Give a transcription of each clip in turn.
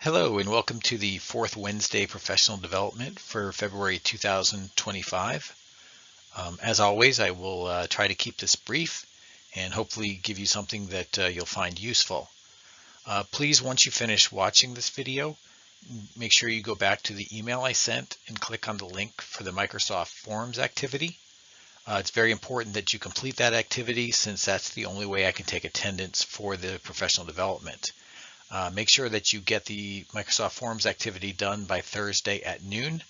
Hello and welcome to the fourth Wednesday professional development for February 2025. As always, I will try to keep this brief and hopefully give you something that you'll find useful. Please, once you finish watching this video, make sure you go back to the email I sent and click on the link for the Microsoft Forms activity. It's very important that you complete that activity since that's the only way I can take attendance for the professional development. Make sure that you get the Microsoft Forms activity done by Thursday at noon.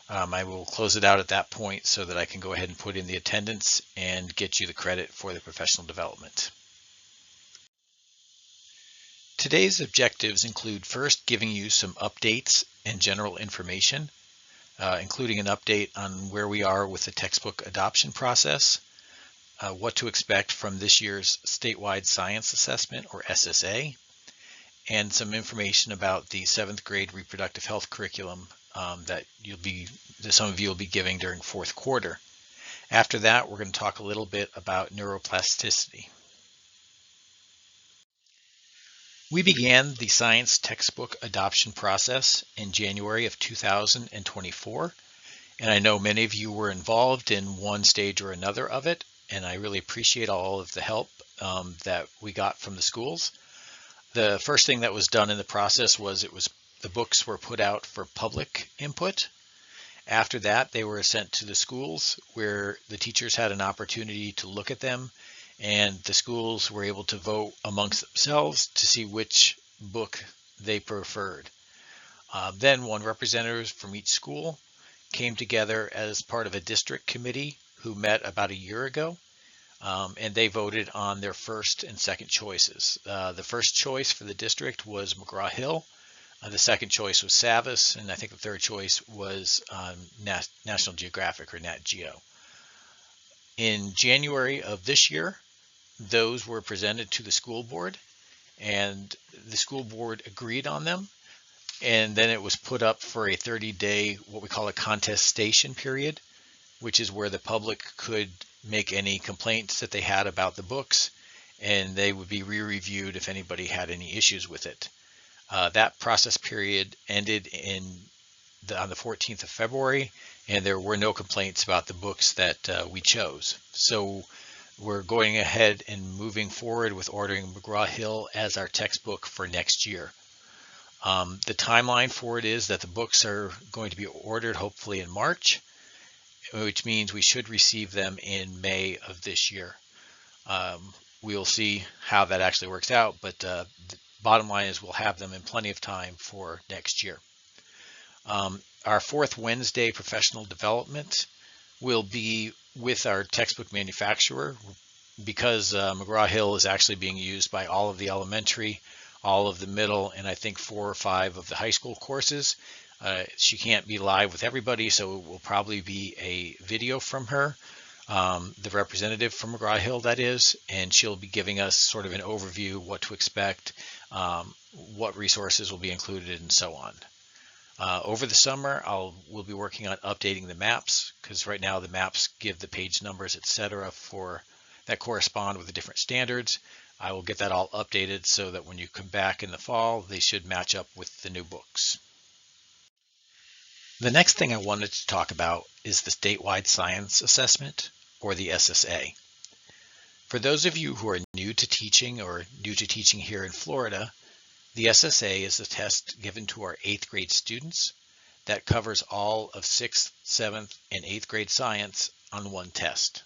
I will close it out at that point so that I can go ahead and put in the attendance and get you the credit for the professional development. Today's objectives include first giving you some updates and general information, including an update on where we are with the textbook adoption process, what to expect from this year's statewide science assessment or SSA, and some information about the 7th grade reproductive health curriculum that some of you will be giving during fourth quarter. After that, we're going to talk a little bit about neuroplasticity. We began the science textbook adoption process in January of 2024, and I know many of you were involved in one stage or another of it, and I really appreciate all of the help that we got from the schools. The first thing that was done in the process was the books were put out for public input. After that, they were sent to the schools where the teachers had an opportunity to look at them, and the schools were able to vote amongst themselves to see which book they preferred. Then one representative from each school came together as part of a district committee who met about a year ago. And they voted on their first and second choices. The first choice for the district was McGraw-Hill. The second choice was Savvis, and I think the third choice was National Geographic or Nat Geo. In January of this year, those were presented to the school board, and the school board agreed on them. And then it was put up for a 30-day, what we call a contestation period, which is where the public could make any complaints that they had about the books, and they would be re-reviewed if anybody had any issues with it. That process period ended on the 14th of February, and there were no complaints about the books that we chose. So we're going ahead and moving forward with ordering McGraw-Hill as our textbook for next year. The timeline for it is that the books are going to be ordered hopefully in March, which means we should receive them in May of this year. We'll see how that actually works out, but the bottom line is we'll have them in plenty of time for next year. Our fourth Wednesday professional development will be with our textbook manufacturer because McGraw-Hill is actually being used by all of the elementary, all of the middle, and I think 4 or 5 of the high school courses. She can't be live with everybody, so it will probably be a video from her, the representative from McGraw-Hill that is, and she'll be giving us sort of an overview, what to expect, what resources will be included, and so on. Over the summer, we'll be working on updating the maps, because right now the maps give the page numbers, etc., that correspond with the different standards. I will get that all updated so that when you come back in the fall, they should match up with the new books. The next thing I wanted to talk about is the statewide science assessment, or the SSA. For those of you who are new to teaching or new to teaching here in Florida, the SSA is a test given to our 8th grade students that covers all of 6th, 7th, and 8th grade science on one test.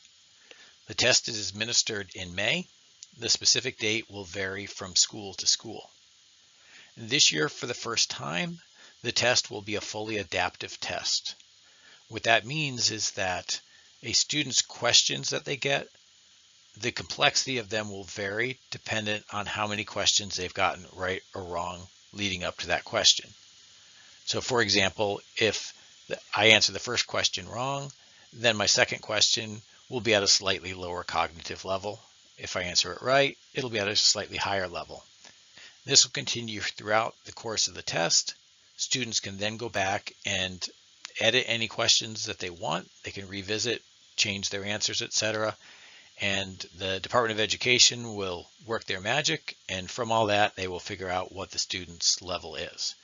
The test is administered in May. The specific date will vary from school to school. This year, for the first time, the test will be a fully adaptive test. What that means is that a student's questions that they get, the complexity of them will vary dependent on how many questions they've gotten right or wrong leading up to that question. So for example, if I answer the first question wrong, then my second question will be at a slightly lower cognitive level. If I answer it right, it'll be at a slightly higher level. This will continue throughout the course of the test. Students can then go back and edit any questions that they want. They can revisit, change their answers, etc. And the Department of Education will work their magic, and from all that, they will figure out what the student's level is.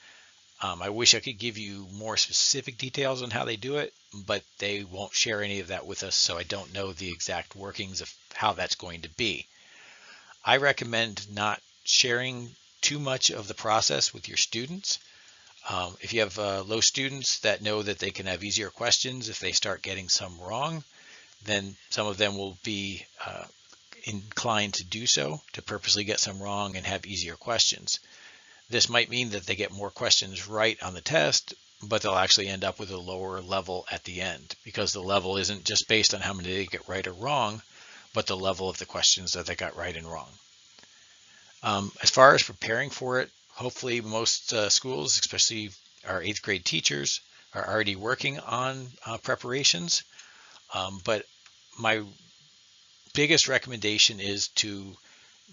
I wish I could give you more specific details on how they do it, but they won't share any of that with us, so I don't know the exact workings of how that's going to be. I recommend not sharing too much of the process with your students. If you have low students that know that they can have easier questions if they start getting some wrong, then some of them will be inclined to do so, to purposely get some wrong and have easier questions. This might mean that they get more questions right on the test, but they'll actually end up with a lower level at the end, because the level isn't just based on how many they get right or wrong, but the level of the questions that they got right and wrong. As far as preparing for it, hopefully most schools, especially our 8th grade teachers, are already working on preparations. But my biggest recommendation is to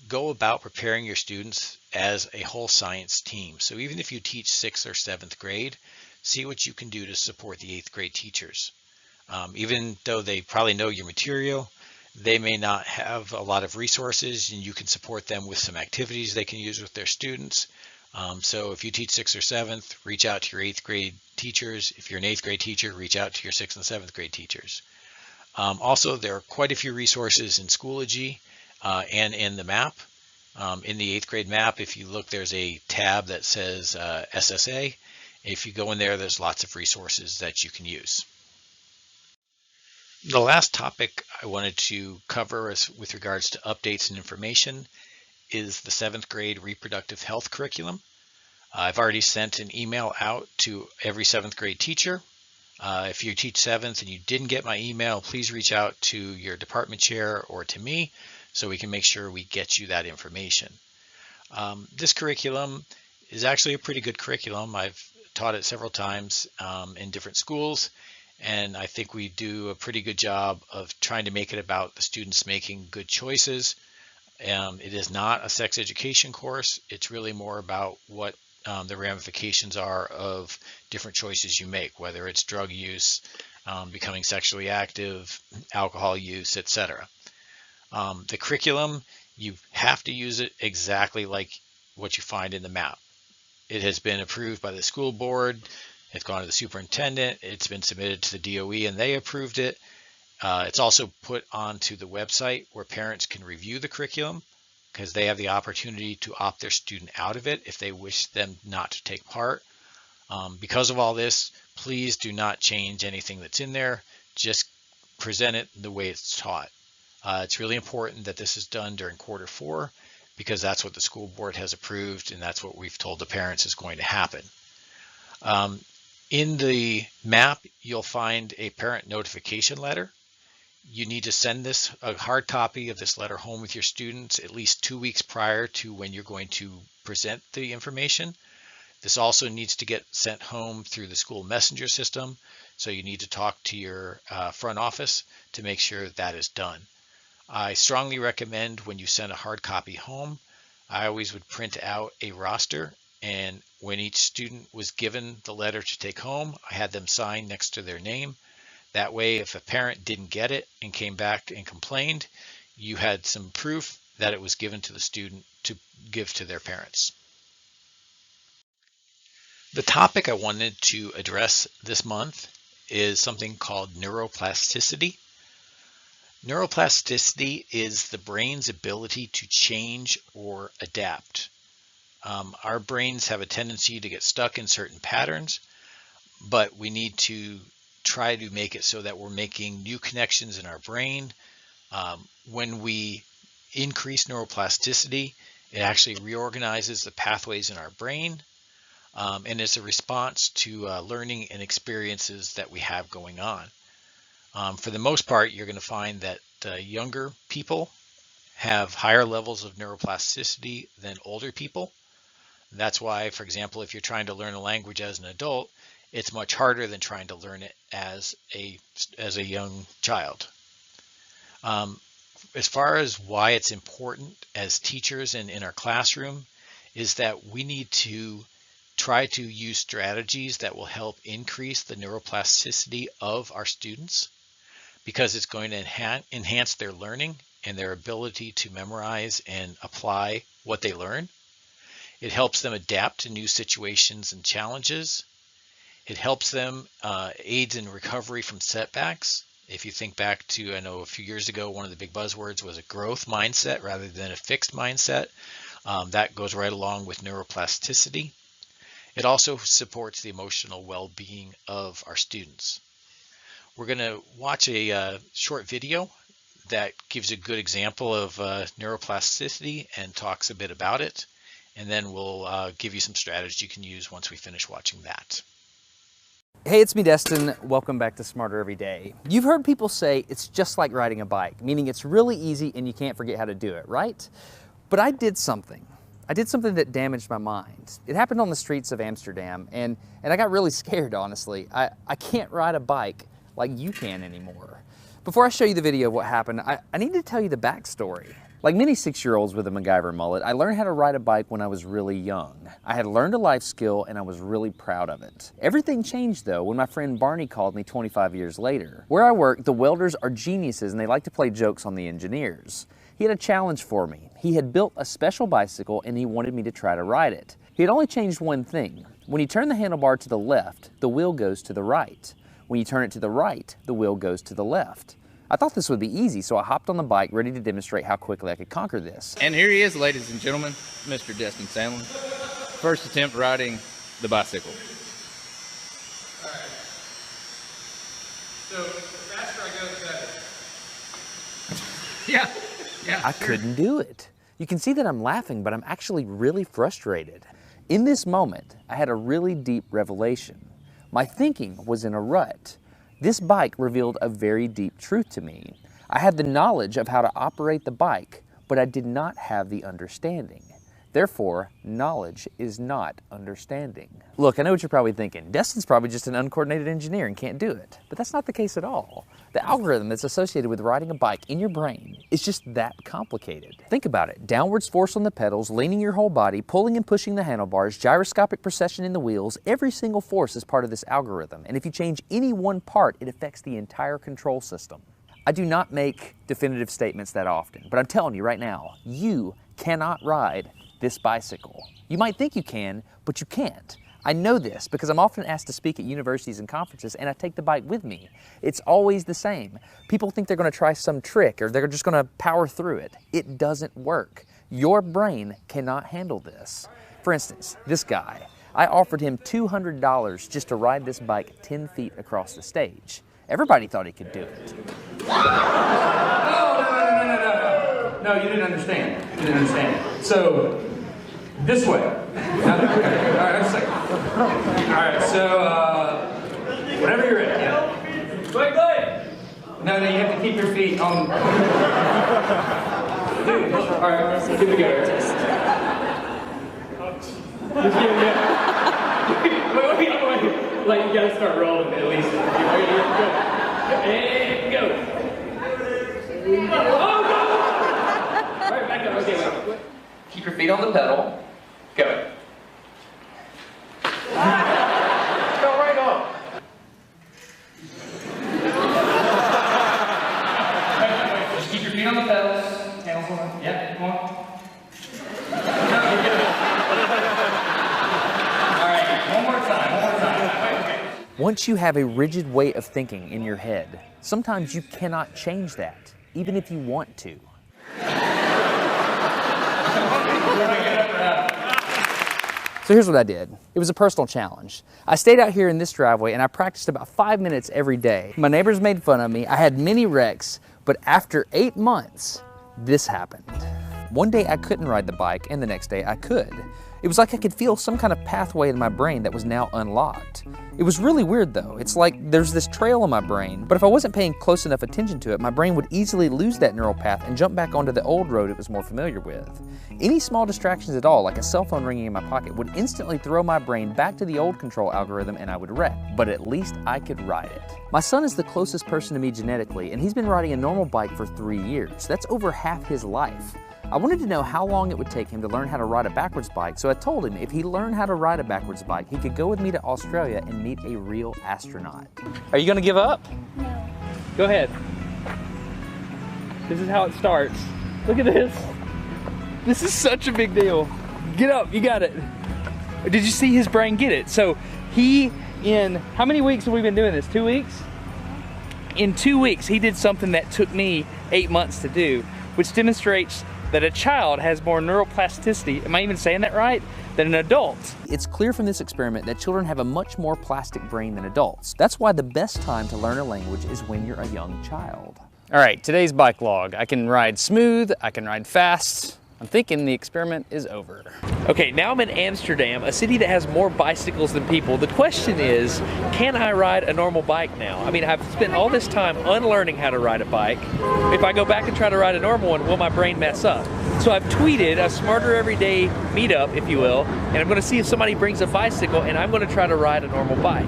go about preparing your students as a whole science team. So even if you teach 6th or 7th grade, see what you can do to support the 8th grade teachers. Even though they probably know your material, they may not have a lot of resources, and you can support them with some activities they can use with their students. So if you teach 6th or 7th, reach out to your 8th grade teachers. If you're an 8th grade teacher, reach out to your 6th and 7th grade teachers. Also, there are quite a few resources in Schoology and in the map. In the 8th grade map, if you look, there's a tab that says SSA. If you go in there, there's lots of resources that you can use. The last topic I wanted to cover with regards to updates and information is the 7th grade reproductive health curriculum. I've already sent an email out to every 7th grade teacher. If you teach 7th and you didn't get my email, please reach out to your department chair or to me so we can make sure we get you that information. This curriculum is actually a pretty good curriculum. I've taught it several times in different schools, and I think we do a pretty good job of trying to make it about the students making good choices. It is not a sex education course. It's really more about what the ramifications are of different choices you make, whether it's drug use, becoming sexually active, alcohol use, etc. The curriculum, you have to use it exactly like what you find in the map. It has been approved by the school board. It's gone to the superintendent. It's been submitted to the DOE and they approved it. It's also put onto the website where parents can review the curriculum, because they have the opportunity to opt their student out of it if they wish them not to take part. Because of all this, please do not change anything that's in there. Just present it the way it's taught. It's really important that this is done during Q4, because that's what the school board has approved and that's what we've told the parents is going to happen. In the map, you'll find a parent notification letter. You need to send a hard copy of this letter home with your students at least 2 weeks prior to when you're going to present the information. This also needs to get sent home through the school messenger system, so you need to talk to your front office to make sure that is done. I strongly recommend when you send a hard copy home, I always would print out a roster, and when each student was given the letter to take home, I had them sign next to their name. That way, if a parent didn't get it and came back and complained, you had some proof that it was given to the student to give to their parents. The topic I wanted to address this month is something called neuroplasticity. Neuroplasticity is the brain's ability to change or adapt. Our brains have a tendency to get stuck in certain patterns, but we need to try to make it so that we're making new connections in our brain. When we increase neuroplasticity, it actually reorganizes the pathways in our brain, and it's a response to learning and experiences that we have going on. For the most part, you're going to find that younger people have higher levels of neuroplasticity than older people. That's why, for example, if you're trying to learn a language as an adult, it's much harder than trying to learn it as a young child. As far as why it's important as teachers and in our classroom, is that we need to try to use strategies that will help increase the neuroplasticity of our students, because it's going to enhance their learning and their ability to memorize and apply what they learn. It helps them adapt to new situations and challenges. It helps them aids in recovery from setbacks. If you think back to, I know a few years ago, one of the big buzzwords was a growth mindset rather than a fixed mindset. That goes right along with neuroplasticity. It also supports the emotional well-being of our students. We're going to watch a short video that gives a good example of neuroplasticity and talks a bit about it. And then we'll give you some strategies you can use once we finish watching that. Hey, it's me, Destin. Welcome back to Smarter Every Day. You've heard people say it's just like riding a bike, meaning it's really easy and you can't forget how to do it, right? But I did something. I did something that damaged my mind. It happened on the streets of Amsterdam, and I got really scared, honestly. I can't ride a bike like you can anymore. Before I show you the video of what happened, I need to tell you the backstory. Like many 6-year-olds with a MacGyver mullet, I learned how to ride a bike when I was really young. I had learned a life skill and I was really proud of it. Everything changed though when my friend Barney called me 25 years later. Where I work, the welders are geniuses and they like to play jokes on the engineers. He had a challenge for me. He had built a special bicycle and he wanted me to try to ride it. He had only changed one thing. When you turn the handlebar to the left, the wheel goes to the right. When you turn it to the right, the wheel goes to the left. I thought this would be easy, so I hopped on the bike ready to demonstrate how quickly I could conquer this. And here he is, ladies and gentlemen, Mr. Destin Sandlin. First attempt riding the bicycle. All right. So the faster I go, the better. Yeah. I couldn't do it. You can see that I'm laughing, but I'm actually really frustrated. In this moment, I had a really deep revelation. My thinking was in a rut. This bike revealed a very deep truth to me. I had the knowledge of how to operate the bike, but I did not have the understanding. Therefore, knowledge is not understanding. Look, I know what you're probably thinking. Destin's probably just an uncoordinated engineer and can't do it. But that's not the case at all. The algorithm that's associated with riding a bike in your brain is just that complicated. Think about it. Downwards force on the pedals, leaning your whole body, pulling and pushing the handlebars, gyroscopic precession in the wheels. Every single force is part of this algorithm. And if you change any one part, it affects the entire control system. I do not make definitive statements that often, but I'm telling you right now, you cannot ride this bicycle. You might think you can, but you can't. I know this because I'm often asked to speak at universities and conferences and I take the bike with me. It's always the same. People think they're going to try some trick or they're just going to power through it. It doesn't work. Your brain cannot handle this. For instance, this guy, I offered him $200 just to ride this bike 10 feet across the stage. Everybody thought he could do it. No, you didn't understand. You didn't understand. So, this way. Okay. All right, just a second. All right, so, whenever you're ready. Yeah. Wait. No, you have to keep your feet on. Dude, all right, good to go. Wait. Like, you gotta start rolling at least. And go. Oh, go! All right, back up. Okay, wait. Keep your feet on the pedal. Go. Go right on. Just keep your feet on the pedals. Handles on. Yeah, come on. All right, one more time. Okay. Once you have a rigid way of thinking in your head, sometimes you cannot change that, even if you want to. So here's what I did. It was a personal challenge. I stayed out here in this driveway and I practiced about 5 minutes every day. My neighbors made fun of me. I had many wrecks, but after 8 months, this happened. One day I couldn't ride the bike and the next day I could. It was like I could feel some kind of pathway in my brain that was now unlocked. It was really weird though. It's like there's this trail in my brain, but if I wasn't paying close enough attention to it, my brain would easily lose that neural path and jump back onto the old road it was more familiar with. Any small distractions at all, like a cell phone ringing in my pocket, would instantly throw my brain back to the old control algorithm and I would wreck. But at least I could ride it. My son is the closest person to me genetically, and he's been riding a normal bike for 3 years. That's over half his life. I wanted to know how long it would take him to learn how to ride a backwards bike, so I told him if he learned how to ride a backwards bike, he could go with me to Australia and meet a real astronaut. Are you gonna give up? No. Go ahead. This is how it starts. Look at this. This is such a big deal. Get up, you got it. Did you see his brain get it? So he, in how many weeks have we been doing this? 2 weeks? In 2 weeks, he did something that took me 8 months to do, which demonstrates that a child has more neuroplasticity, am I even saying that right, than an adult. It's clear from this experiment that children have a much more plastic brain than adults. That's why the best time to learn a language is when you're a young child. All right, today's bike log. I can ride smooth, I can ride fast. I'm thinking the experiment is over. Okay, now I'm in Amsterdam, a city that has more bicycles than people. The question is, can I ride a normal bike now? I mean, I've spent all this time unlearning how to ride a bike. If I go back and try to ride a normal one, will my brain mess up? So I've tweeted a Smarter Everyday meetup, if you will, and I'm gonna see if somebody brings a bicycle and I'm gonna try to ride a normal bike.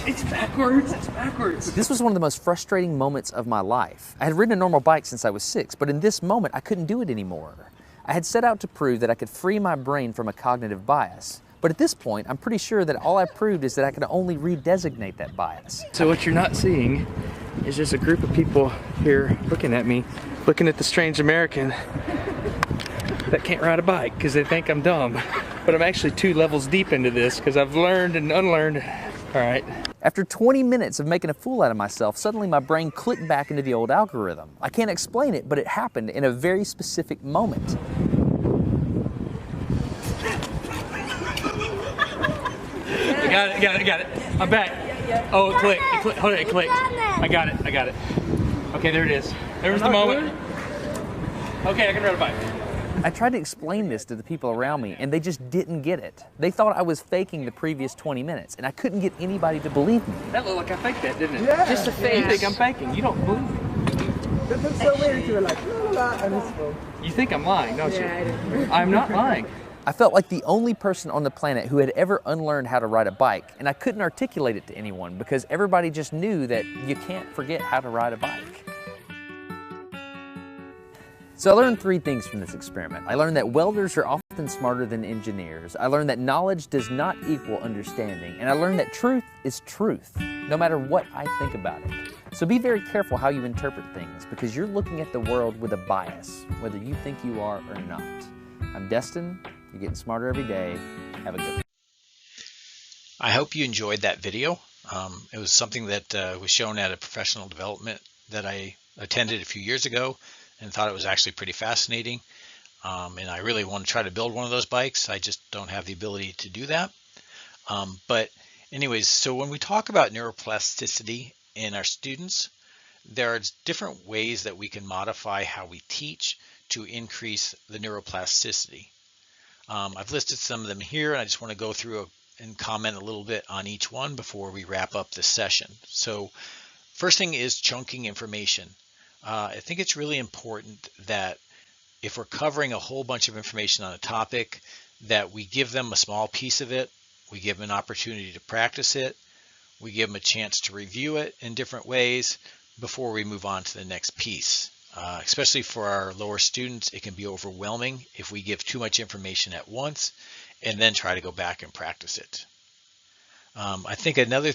It's backwards, it's backwards. This was one of the most frustrating moments of my life. I had ridden a normal bike since I was 6, but in this moment I couldn't do it anymore. I had set out to prove that I could free my brain from a cognitive bias. But at this point, I'm pretty sure that all I proved is that I could only redesignate that bias. So what you're not seeing is just a group of people here looking at me, looking at the strange American that can't ride a bike because they think I'm dumb. But I'm actually 2 levels deep into this because I've learned and unlearned. All right. After 20 minutes of making a fool out of myself, suddenly my brain clicked back into the old algorithm. I can't explain it, but it happened in a very specific moment. I got it. I'm back. Oh, it clicked. Hold it, it clicked. I got it. Okay, there it is. There was the moment. Okay, I can ride a bike. I tried to explain this to the people around me, and they just didn't get it. They thought I was faking the previous 20 minutes, and I couldn't get anybody to believe me. That looked like I faked that, didn't it? Yeah. Just a fake. You think I'm faking. You don't believe me. That looks so weird. You were like, la la la, and it's full. You think I'm lying, don't you? Yeah, I didn't. I'm not lying. I felt like the only person on the planet who had ever unlearned how to ride a bike, and I couldn't articulate it to anyone because everybody just knew that you can't forget how to ride a bike. So I learned 3 things from this experiment. I learned that welders are often smarter than engineers. I learned that knowledge does not equal understanding. And I learned that truth is truth, no matter what I think about it. So be very careful how you interpret things because you're looking at the world with a bias, whether you think you are or not. I'm Destin. You're getting smarter every day. Have a good one. I hope you enjoyed that video. It was something that was shown at a professional development that I attended a few years ago and thought it was actually pretty fascinating. And I really want to try to build one of those bikes. I just don't have the ability to do that. But anyways, so when we talk about neuroplasticity in our students, there are different ways that we can modify how we teach to increase the neuroplasticity. I've listed some of them here, and I just want to go through and comment a little bit on each one before we wrap up this session. So first thing is chunking information. I think it's really important that if we're covering a whole bunch of information on a topic, that we give them a small piece of it, we give them an opportunity to practice it, we give them a chance to review it in different ways before we move on to the next piece. Especially for our lower students, it can be overwhelming if we give too much information at once and then try to go back and practice it. I think another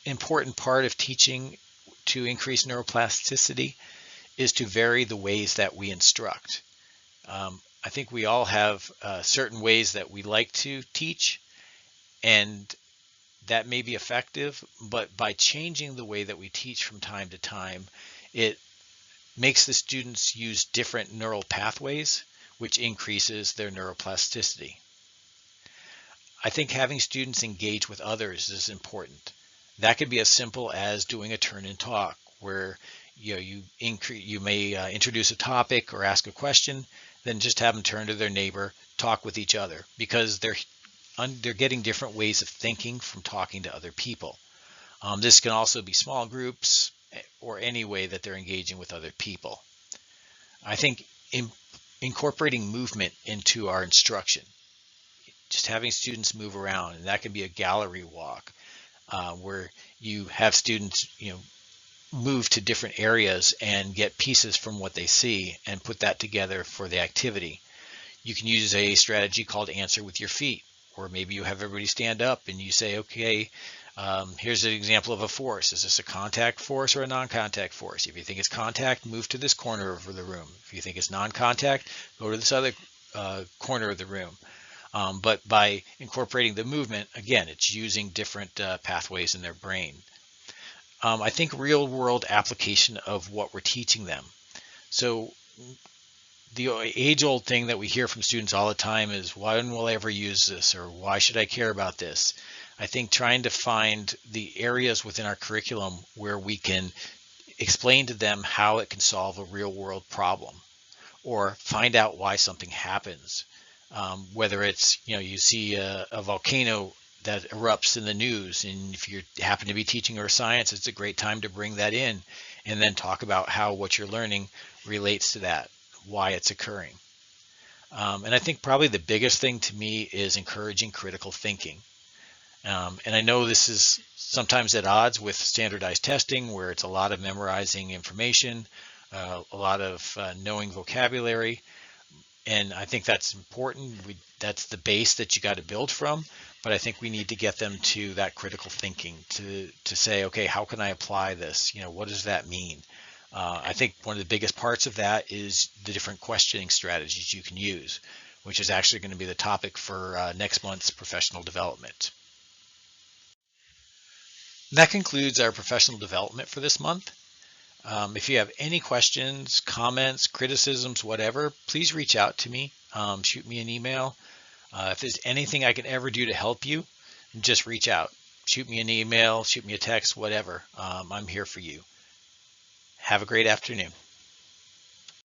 important part of teaching to increase neuroplasticity is to vary the ways that we instruct. I think we all have certain ways that we like to teach, and that may be effective, but by changing the way that we teach from time to time, it makes the students use different neural pathways, which increases their neuroplasticity. I think having students engage with others is important. That could be as simple as doing a turn and talk, where you may introduce a topic or ask a question, then just have them turn to their neighbor, talk with each other, because they're getting different ways of thinking from talking to other people. This can also be small groups or any way that they're engaging with other people. I think incorporating movement into our instruction, just having students move around, and that can be a gallery walk, where you have students, move to different areas and get pieces from what they see and put that together for the activity. You can use a strategy called answer with your feet, or maybe you have everybody stand up and you say, okay, Here's an example of a force. Is this a contact force or a non-contact force? If you think it's contact, move to this corner of the room. If you think it's non-contact, go to this other corner of the room. But by incorporating the movement, again, it's using different pathways in their brain. I think real-world application of what we're teaching them. So the age-old thing that we hear from students all the time is, when will I ever use this, or why should I care about this? I think trying to find the areas within our curriculum where we can explain to them how it can solve a real-world problem, or find out why something happens. Whether it's, you see a volcano that erupts in the news, and if you happen to be teaching earth science, it's a great time to bring that in and then talk about how what you're learning relates to that, why it's occurring. And I think probably the biggest thing to me is encouraging critical thinking. And I know this is sometimes at odds with standardized testing, where it's a lot of memorizing information, a lot of knowing vocabulary. And I think that's important. That's the base that you got to build from. But I think we need to get them to that critical thinking to say, okay, how can I apply this? What does that mean? I think one of the biggest parts of that is the different questioning strategies you can use, which is actually going to be the topic for next month's professional development. That concludes our professional development for this month. If you have any questions, comments, criticisms, whatever, please reach out to me. Shoot me an email. If there's anything I can ever do to help you, just reach out. Shoot me an email, shoot me a text, whatever. I'm here for you. Have a great afternoon.